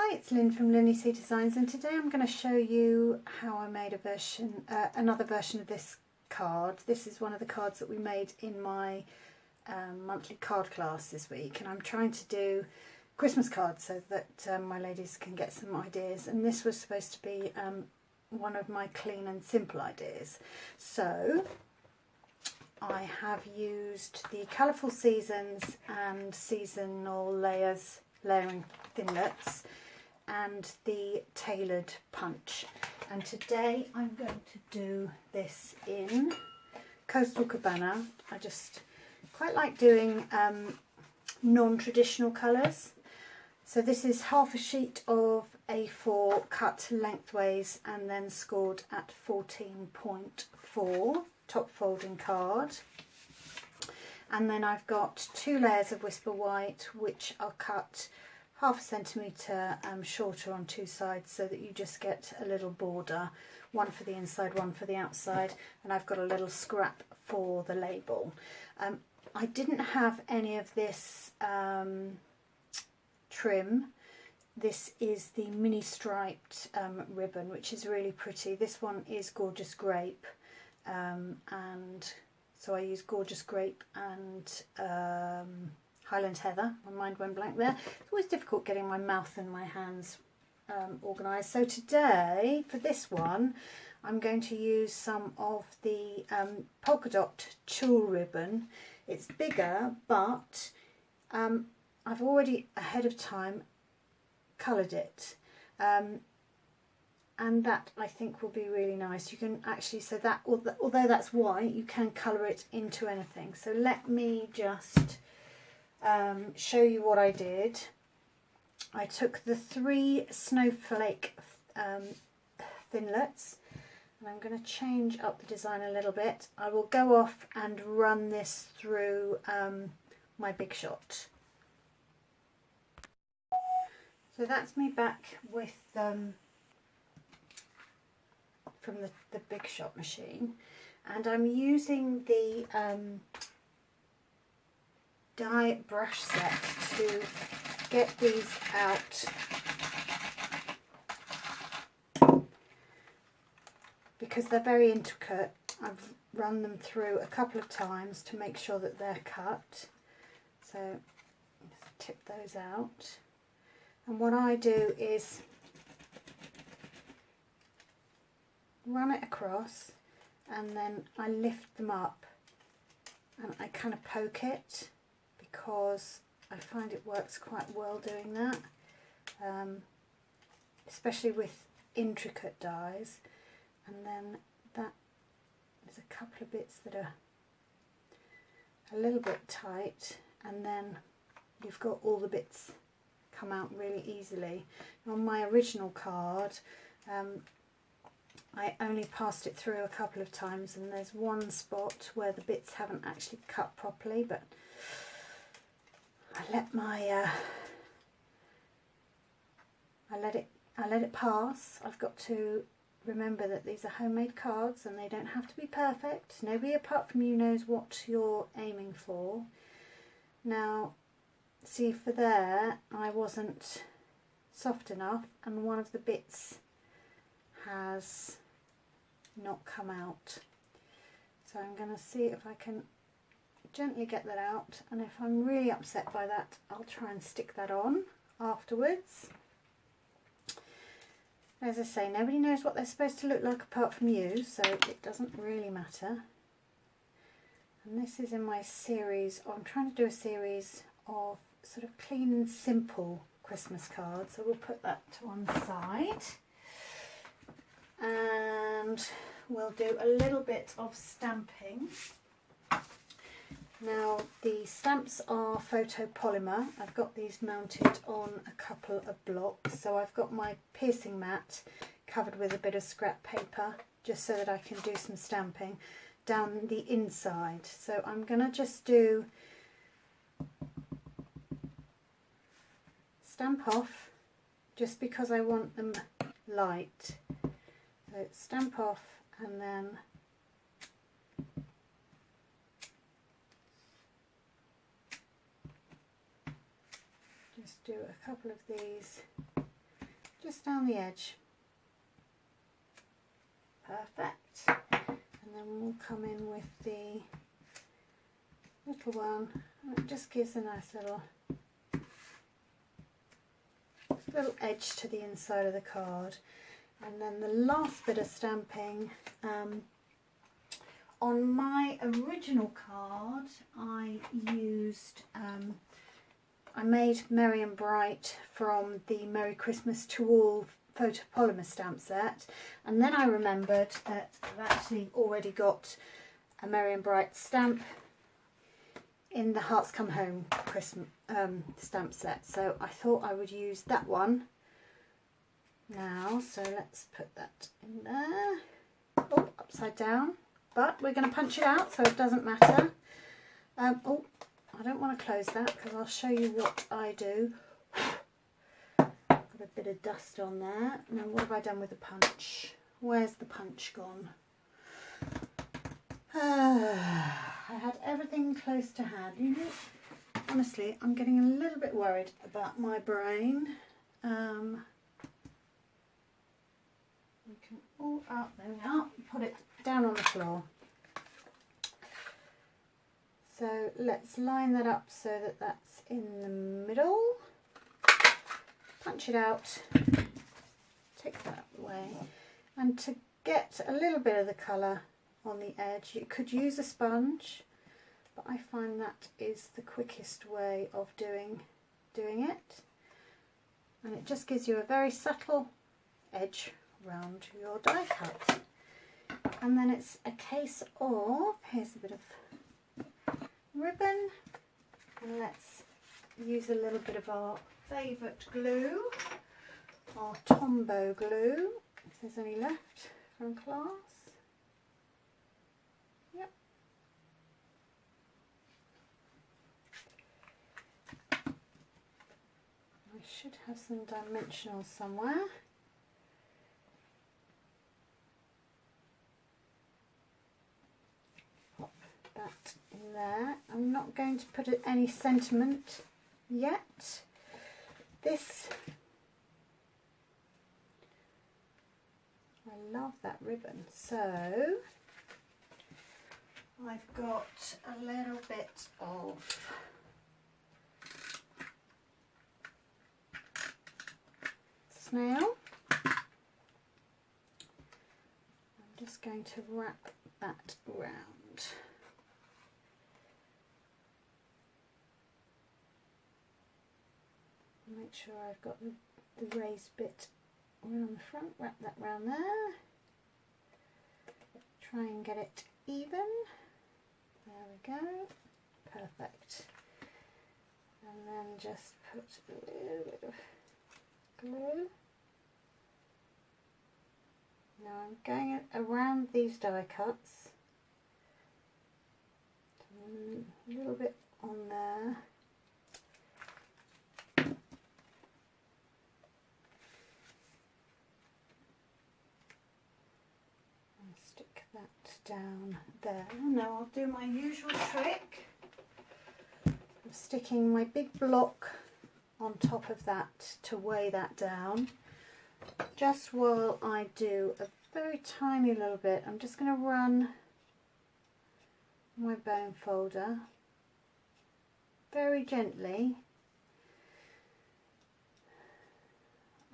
Hi, it's Lynn from LynnieCDesigns, and today I'm going to show you how I made another version of this card. This is one of the cards that we made in my monthly card class this week, and I'm trying to do Christmas cards so that my ladies can get some ideas, and this was supposed to be one of my clean and simple ideas. So I have used the Colourful Seasons and Seasonal Layering Thinlets and the Tailored Punch, and today I'm going to do this in Coastal Cabana. I just quite like doing non-traditional colours. So this is half a sheet of A4 cut lengthways and then scored at 14.4 top folding card. And then I've got 2 layers of Whisper White, which are cut ½ centimetre shorter on 2 sides, so that you just get a little border, one for the inside, one for the outside, and I've got a little scrap for the label. I didn't have any of this trim. This is the mini striped ribbon, which is really pretty. This one is Gorgeous Grape, and so I use Gorgeous Grape and Highland Heather. My mind went blank there. It's always difficult getting my mouth and my hands organised. So today, for this one, I'm going to use some of the polka dot tulle ribbon. It's bigger, but I've already ahead of time coloured it. And that I think will be really nice. You can actually, so that although that's white, you can colour it into anything. So let me just show you what I did. I took the 3 snowflake thinlets, and I'm going to change up the design a little bit. I will go off and run this through my Big Shot. So that's me back with from the Big Shot machine, and I'm using the die brush set to get these out because they're very intricate. I've run them through a couple of times to make sure that they're cut. So just tip those out, and what I do is run it across, and then I lift them up and I kind of poke it, because I find it works quite well doing that, especially with intricate dies. And then there's a couple of bits that are a little bit tight, and then you've got all the bits come out really easily. On my original card, I only passed it through a couple of times, and there's one spot where the bits haven't actually cut properly, but I let my I let it pass. I've got to remember that these are homemade cards and they don't have to be perfect. Nobody apart from you knows what you're aiming for. Now, see, for there I wasn't soft enough, and one of the bits has not come out. So I'm going to see if I can gently get that out, and if I'm really upset by that, I'll try and stick that on afterwards. As I say, nobody knows what they're supposed to look like apart from you, so it doesn't really matter. And this is in my series, I'm trying to do a series of sort of clean and simple Christmas cards, so we'll put that to one side. And we'll do a little bit of stamping. Now, the stamps are photopolymer. I've got these mounted on a couple of blocks. So I've got my piercing mat covered with a bit of scrap paper, just so that I can do some stamping down the inside. So I'm going to just do stamp off, just because I want them light. So stamp off, and then just do a couple of these down the edge. Perfect. And then we'll come in with the little one, and it just gives a nice little edge to the inside of the card. And then the last bit of stamping, on my original card I used, I made Merry and Bright from the Merry Christmas to All photopolymer stamp set, and then I remembered that I've actually already got a Merry and Bright stamp in the Hearts Come Home Christmas stamp set, so I thought I would use that one now. So let's put that in there. Oh, upside down, but we're going to punch it out so it doesn't matter. Oh, I don't want to close that because I'll show you what I do. Got a bit of dust on there. Now what have I done with the punch? Where's the punch gone? I had everything close to hand. You know, honestly, I'm getting a little bit worried about my brain. We can all out, there we are, put it down on the floor. So let's line that up so that that's in the middle. Punch it out, take that away, and to get a little bit of the colour on the edge, you could use a sponge, but I find that is the quickest way of doing it, and it just gives you a very subtle edge around your die cut. And then it's a case of, here's a bit of ribbon, and let's use a little bit of our favourite glue, our Tombow glue, if there's any left from class. Yep. I should have some dimensionals somewhere. Pop that in there. I'm not going to put any sentiment yet. This, I love that ribbon. So I've got a little bit of snail. I'm just going to wrap that around. Make sure I've got the raised bit around the front, wrap that round there. Try and get it even. There we go. Perfect. And then just put a little bit of glue. Now I'm going around these die cuts. A little bit on there. Down there. Now I'll do my usual trick of sticking my big block on top of that to weigh that down. Just while I do a very tiny little bit, I'm just going to run my bone folder very gently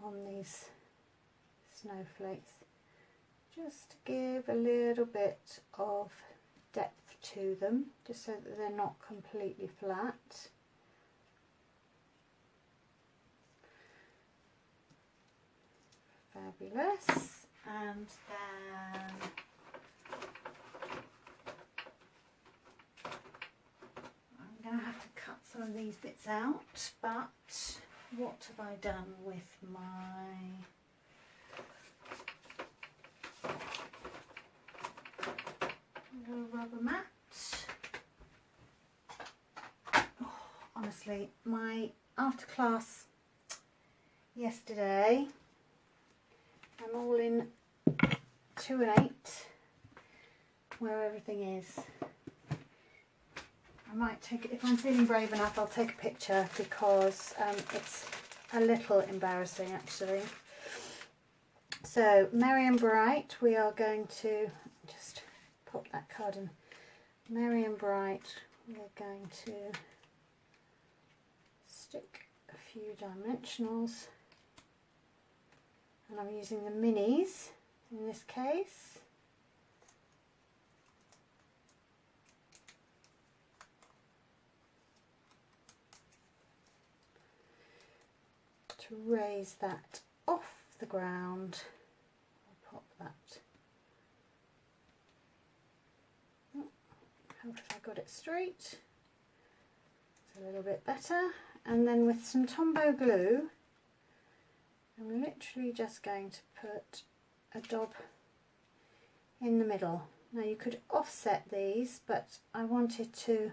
on these snowflakes, just to give a little bit of depth to them, just so that they're not completely flat. Fabulous. And then I'm going to have to cut some of these bits out, but what have I done with my little rubber mat? Oh, honestly, my after class yesterday, I'm all in 2 and 8 where everything is. I might take it, if I'm feeling brave enough, I'll take a picture, because it's a little embarrassing actually. So Merry and Bright, we are going to just pop that card in. Merry and Bright, we're going to stick a few dimensionals, and I'm using the minis in this case. To raise that off the ground, I'll pop that. Oh, hope I got it straight. It's a little bit better. And then with some Tombow glue, I'm literally just going to put a dab in the middle. Now you could offset these, but I wanted to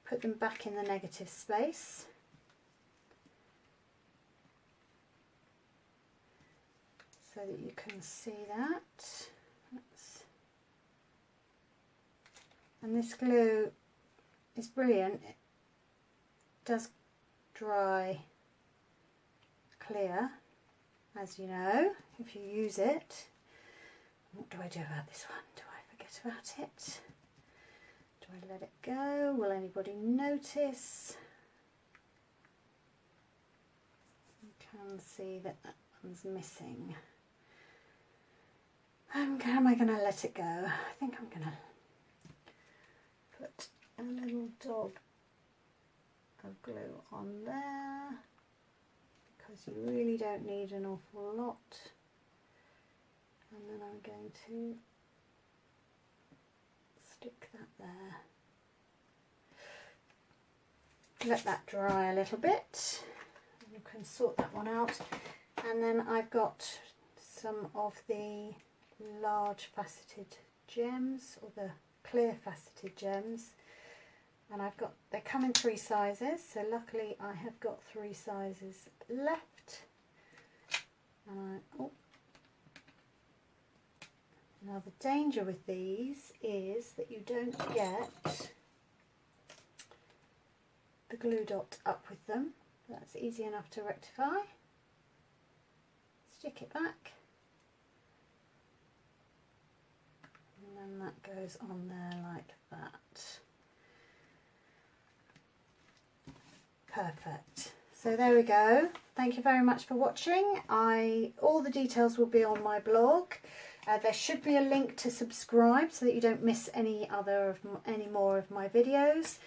put them back in the negative space. So that you can see that. And this glue is brilliant. It does dry clear, as you know, if you use it. What do I do about this one? Do I forget about it? Do I let it go? Will anybody notice? You can see that that one's missing. Am I going to let it go? I think I'm going to put a little dab of glue on there, because you really don't need an awful lot. And then I'm going to stick that there. Let that dry a little bit. You can sort that one out. And then I've got some of the large faceted gems, or the clear faceted gems, and they come in 3 sizes, so luckily I have got 3 sizes left. And now the danger with these is that you don't get the glue dot up with them. That's easy enough to rectify. Stick it back. And that goes on there like that. Perfect. So there we go. Thank you very much for watching. All the details will be on my blog. There should be a link to subscribe so that you don't miss any more of my videos.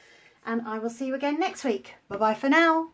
And I will see you again next week. Bye bye for now.